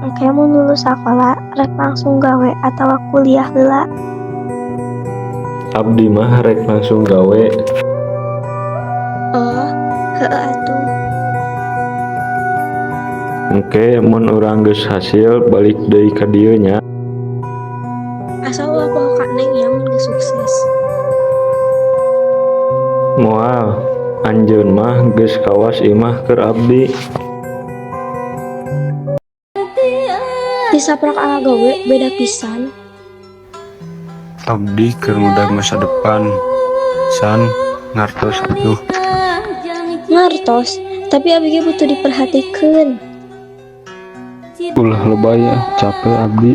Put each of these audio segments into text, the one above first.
Engke mun lulus sakola rek langsung gawe atawa kuliah heula. Abdi mah rek langsung gawe. Oh, heueuh atuh. Engke mun urang geus hasil balik deui ka dieu nya. Asa ulah poho ka Neng ya mun geus sukses. Moal anjeun mah geus kawas imah keur abdi. Disaprak gawe beda pisan. Abdi keur ngudag masa depan. San ngartos atuh. Ngartos, tapi abi ge butuh diperhatikeun. Ulah lebay capek abdi.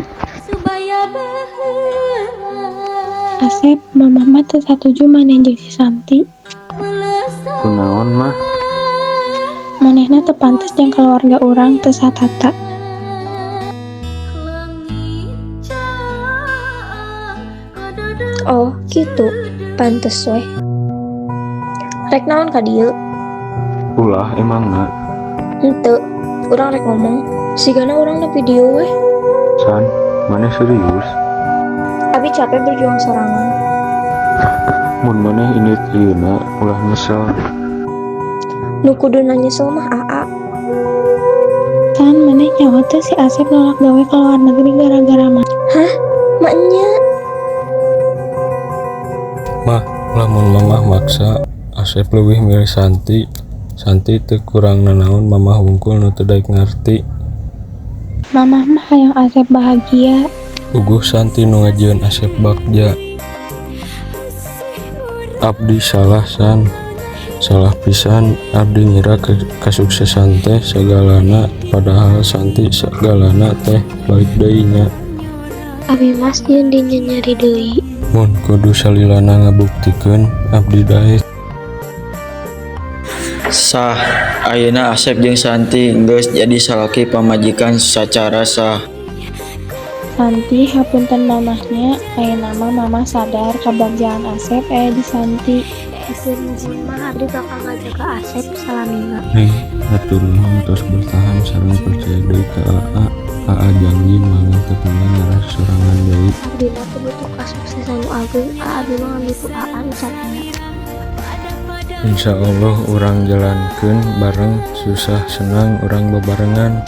Asep, mamah mah teu satuju maneh jeung si Santi. Kunaon mah? Manehna teu pantes jeung keluarga urang teu satata. Oh, kitu. Pantes we. Rek naon ka dieu? Ulah emangna. Henteu, urang rek ngomong. Sigana urang na video we. San, maneh serius? Abi capek berjuang sorangan. Mun maneh ini trieuna ulah nyesel. Nu kuduna nyesel mah aa. San, maneh nyaho teu si Asep nolak gawe ke luar negeri gara-gara mah. Hah? Maknya? Mah, lamun mamah maksa, Asep leuwih milih Santi. Santi teu kurang nanaon mamah wungkul nu teu daek ngarti. Mamah mah hayang Asep bahagia. Uguh Santi nu ngajieun Asep bagja. Abdi salah San. Salah pisan abdi ngira kasuksesan teh segalana, padahal Santi segalana teh balik deui nya. Abi mas dieun dinya nyari deui. Mun kudu salilana ngabuktikeun abdi daek. Sah, ayeuna Asep jeung Santi geus jadi salaki pamajikan sacara sah. Santi hapunten mamahnya, ayeuna mah mamah sadar kabagjaan Asep aya di Santi. Hasil izin mah Abdi bakal ngajaga Asep salamina. Neng, hatur nuhun tos bertahan sareng percaya deui ka AA. AA janji mangan teu pernah nyerah sorangan deui. Abdi mah teu butuh kasuksesan nu ageung, Abdi mah ngambil ku AA nu satuna. Insya Allah urang jalankeun bareng, susah senang urang bebarengan.